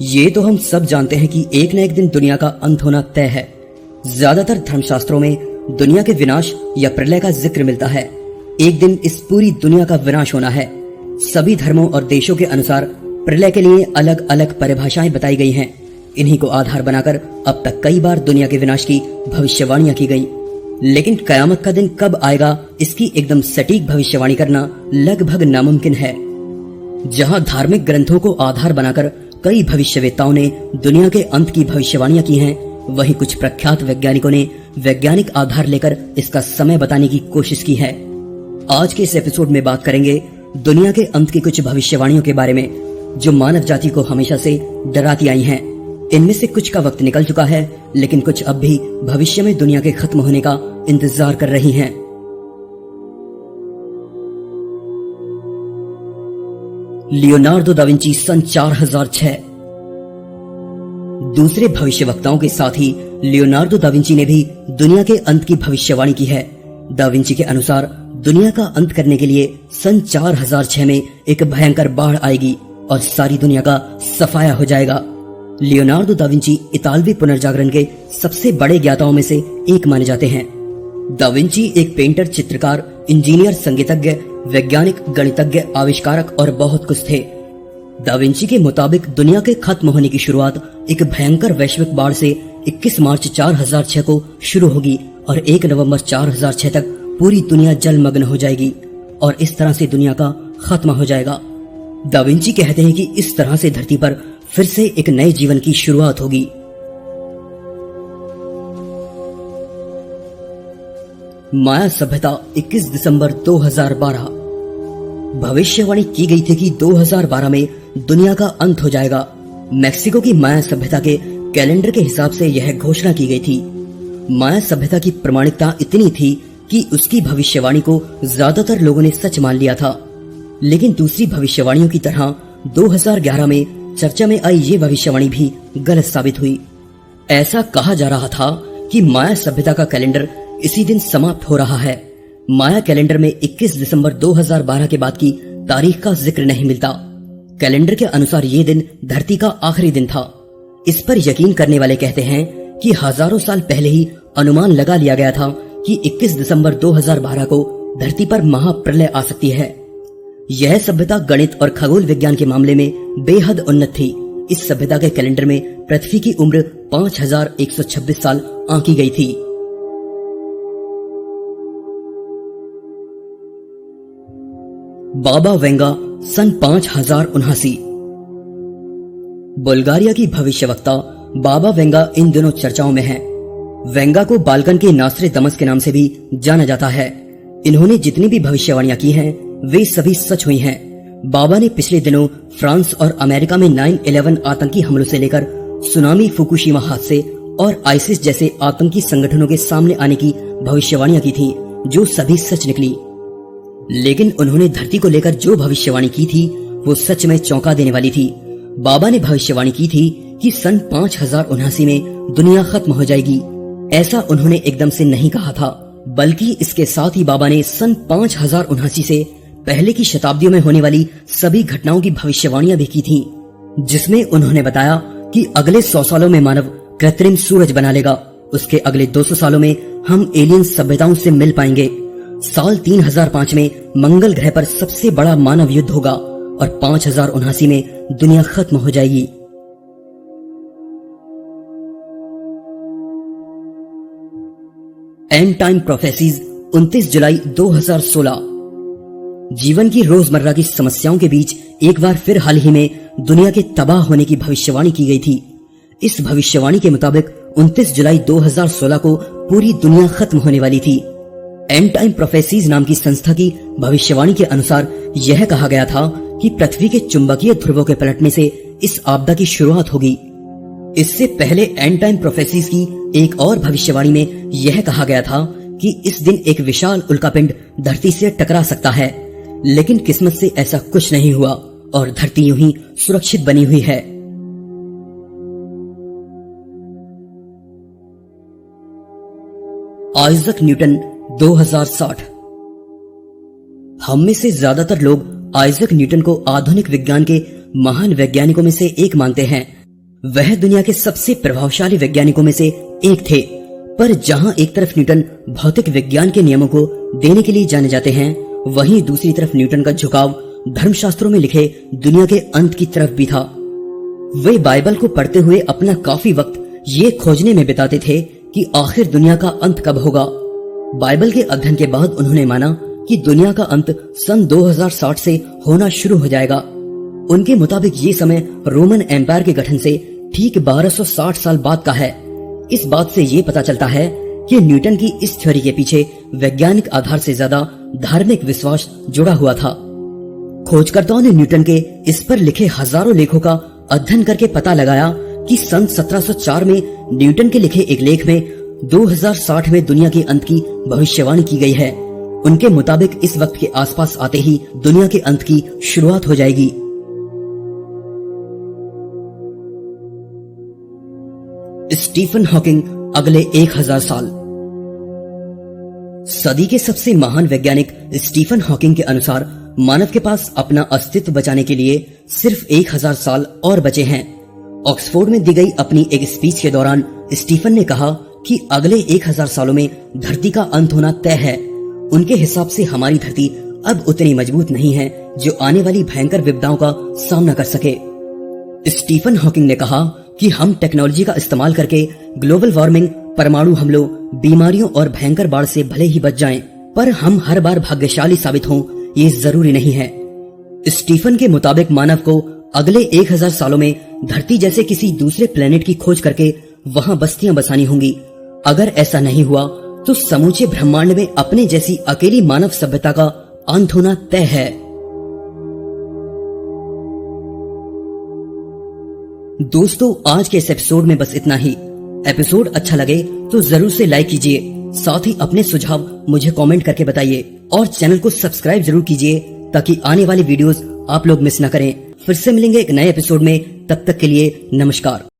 ये तो हम सब जानते हैं कि एक न एक दिन दुनिया का अंत होना तय है। ज्यादातर धर्मशास्त्रों में दुनिया के विनाश या प्रलय का जिक्र मिलता है। एक दिन इस पूरी दुनिया का विनाश होना है। सभी धर्मों और देशों के अनुसार प्रलय के लिए अलग अलग परिभाषाएं बताई गई हैं। इन्हीं को आधार बनाकर अब तक कई बार दुनिया के विनाश की भविष्यवाणियां की गई, लेकिन कयामत का दिन कब आएगा इसकी एकदम सटीक भविष्यवाणी करना लगभग नामुमकिन है। जहां धार्मिक ग्रंथों को आधार बनाकर कई भविष्यवेत्ताओं ने दुनिया के अंत की भविष्यवाणियां की हैं, वहीं कुछ प्रख्यात वैज्ञानिकों ने वैज्ञानिक आधार लेकर इसका समय बताने की कोशिश की है। आज के इस एपिसोड में बात करेंगे दुनिया के अंत की कुछ भविष्यवाणियों के बारे में जो मानव जाति को हमेशा से डराती आई हैं। इनमें से कुछ का वक्त निकल चुका है, लेकिन कुछ अब भी भविष्य में दुनिया के खत्म होने का इंतजार कर रही हैं। लियोनार्डो दा विंची सन 4006। दूसरे भविष्यवक्ताओं के साथ ही लियोनार्डो दा विंची ने भी दुनिया के अंत की भविष्यवाणी की है। दा विंची के अनुसार दुनिया का अंत करने के लिए सन 4006 में एक भयंकर बाढ़ आएगी और सारी दुनिया का सफाया हो जाएगा। लियोनार्डो दा विंची इतालवी पुनर्जागरण के सबसे बड़े ज्ञाताओं में से एक माने जाते हैं। दा विंची एक पेंटर, चित्रकार, इंजीनियर, संगीतज्ञ, वैज्ञानिक, गणितज्ञ, आविष्कारक और बहुत कुछ थे। दा विंची के मुताबिक दुनिया के खत्म होने की शुरुआत एक भयंकर वैश्विक बाढ़ से 21 मार्च 4006 को शुरू होगी और 1 नवंबर 4006 तक पूरी दुनिया जलमग्न हो जाएगी और इस तरह से दुनिया का खात्मा हो जाएगा। दा विंची कहते हैं कि इस तरह से धरती पर फिर से एक नए जीवन की शुरुआत होगी। माया सभ्यता 21 दिसंबर 2012। भविष्यवाणी की गई थी कि 2012 में दुनिया का अंत हो जाएगा। मेक्सिको की माया सभ्यता के कैलेंडर के हिसाब से यह घोषणा की गई थी। माया सभ्यता की प्रामाणिकता इतनी थी कि उसकी भविष्यवाणी को ज्यादातर लोगों ने सच मान लिया था, लेकिन दूसरी भविष्यवाणियों की तरह 2011 में चर्चा में आई ये भविष्यवाणी भी गलत साबित हुई। ऐसा कहा जा रहा था कि माया सभ्यता का कैलेंडर इसी दिन समाप्त हो रहा है। माया कैलेंडर में 21 दिसंबर 2012 के बाद की तारीख का जिक्र नहीं मिलता। कैलेंडर के अनुसार ये दिन धरती का आखिरी दिन था। इस पर यकीन करने वाले कहते हैं कि हजारों साल पहले ही अनुमान लगा लिया गया था कि 21 दिसंबर 2012 को धरती पर महाप्रलय आ सकती है। यह सभ्यता गणित और खगोल विज्ञान के मामले में बेहद उन्नत थी। इस सभ्यता के कैलेंडर में पृथ्वी की उम्र 5126 साल आंकी गई थी। बाबा वेंगा सन 5079। बुल्गारिया की भविष्यवक्ता बाबा वेंगा इन दिनों चर्चाओं में हैं। वेंगा को बाल्कन के नासरे दमस के नाम से भी जाना जाता है। इन्होंने जितनी भी भविष्यवाणियां की हैं वे सभी सच हुई हैं। बाबा ने पिछले दिनों फ्रांस और अमेरिका में 9/11 आतंकी हमलों से लेकर सुनामी, फुकुशिमा हादसे और आईसिस जैसे आतंकी संगठनों के सामने आने की भविष्यवाणियां की थीं, जो सभी सच निकली। लेकिन उन्होंने धरती को लेकर जो भविष्यवाणी की थी वो सच में चौंका देने वाली थी। बाबा ने भविष्यवाणी की थी कि सन 5079 में दुनिया खत्म हो जाएगी। ऐसा उन्होंने एकदम से नहीं कहा था, बल्कि इसके साथ ही बाबा ने सन 5079 से पहले की शताब्दियों में होने वाली सभी घटनाओं की भविष्यवाणियां भी की थीं, जिसमें उन्होंने बताया कि अगले 100 सालों में मानव कृत्रिम सूरज बना लेगा। उसके अगले 200 सालों में हम एलियन सभ्यताओं से मिल पाएंगे। साल 3005 में मंगल ग्रह पर सबसे बड़ा मानव युद्ध होगा और 5079 में दुनिया खत्म हो जाएगी। एंड टाइम प्रोफेसीज 29 जुलाई 2016। जीवन की रोजमर्रा की समस्याओं के बीच एक बार फिर हाल ही में दुनिया के तबाह होने की भविष्यवाणी की गई थी। इस भविष्यवाणी के मुताबिक 29 जुलाई 2016 को पूरी दुनिया खत्म होने वाली थी। एंड टाइम प्रोफेसीज नाम की संस्था की भविष्यवाणी के अनुसार यह कहा गया था कि पृथ्वी के चुंबकीय ध्रुवों के पलटने से इस आपदा की शुरुआत होगी। इससे पहले एंड टाइम प्रोफेसीज की एक और भविष्यवाणी में यह कहा गया था कि इस दिन एक विशाल उल्कापिंड धरती से टकरा सकता है, लेकिन किस्मत से ऐसा कुछ नहीं हुआ और धरती यूं ही सुरक्षित बनी हुई है। Isaac Newton 2060। हम में से ज्यादातर लोग आइजक न्यूटन को आधुनिक विज्ञान के महान वैज्ञानिकों में से एक मानते हैं। वह दुनिया के सबसे प्रभावशाली वैज्ञानिकों में से एक थे। पर जहां एक तरफ न्यूटन भौतिक विज्ञान के नियमों को देने के लिए जाने जाते हैं, वहीं दूसरी तरफ न्यूटन का झुकाव धर्मशास्त्रों में लिखे दुनिया के अंत की तरफ भी था। वे बाइबल को पढ़ते हुए अपना काफी वक्त ये खोजने में बिताते थे कि आखिर दुनिया का अंत कब होगा। बाइबल के अध्ययन के बाद उन्होंने माना कि दुनिया का अंत सन 2060 से होना शुरू हो जाएगा। उनके मुताबिक ये समय रोमन एम्पायर के गठन से ठीक 1260 साल बाद का है। इस बात से ये पता चलता है कि न्यूटन की इस थ्योरी के पीछे वैज्ञानिक आधार से ज्यादा धार्मिक विश्वास जुड़ा हुआ था। खोजकर्ताओं ने न्यूटन के इस पर लिखे हजारों लेखों का अध्ययन करके पता लगाया कि सन 1704 में न्यूटन के लिखे एक लेख में 2060 में दुनिया के अंत की भविष्यवाणी की गई है। उनके मुताबिक इस वक्त के आसपास आते ही दुनिया के अंत की शुरुआत हो जाएगी। स्टीफन हॉकिंग अगले 1000 साल। सदी के सबसे महान वैज्ञानिक स्टीफन हॉकिंग के अनुसार मानव के पास अपना अस्तित्व बचाने के लिए सिर्फ 1000 साल और बचे हैं। ऑक्सफोर्ड में दी गई अपनी एक स्पीच के दौरान स्टीफन ने कहा कि अगले 1000 सालों में धरती का अंत होना तय है। उनके हिसाब से हमारी धरती अब उतनी मजबूत नहीं है जो आने वाली भयंकर विपदाओं का सामना कर सके। स्टीफन हॉकिंग ने कहा कि हम टेक्नोलॉजी का इस्तेमाल करके ग्लोबल वार्मिंग, परमाणु हमलों, बीमारियों और भयंकर बाढ़ से भले ही बच जाएं, पर हम हर बार भाग्यशाली साबित हों ये जरूरी नहीं है। स्टीफन के मुताबिक मानव को अगले 1000 सालों में धरती जैसे किसी दूसरे प्लेनेट की खोज करके वहां बस्तियां बसानी होंगी। अगर ऐसा नहीं हुआ तो समूचे ब्रह्मांड में अपने जैसी अकेली मानव सभ्यता का अंत होना तय है। दोस्तों, आज के इस एपिसोड में बस इतना ही। एपिसोड अच्छा लगे तो जरूर से लाइक कीजिए, साथ ही अपने सुझाव मुझे कमेंट करके बताइए और चैनल को सब्सक्राइब जरूर कीजिए ताकि आने वाली वीडियोस आप लोग मिस न करें। फिर से मिलेंगे एक नए एपिसोड में, तब तक के लिए नमस्कार।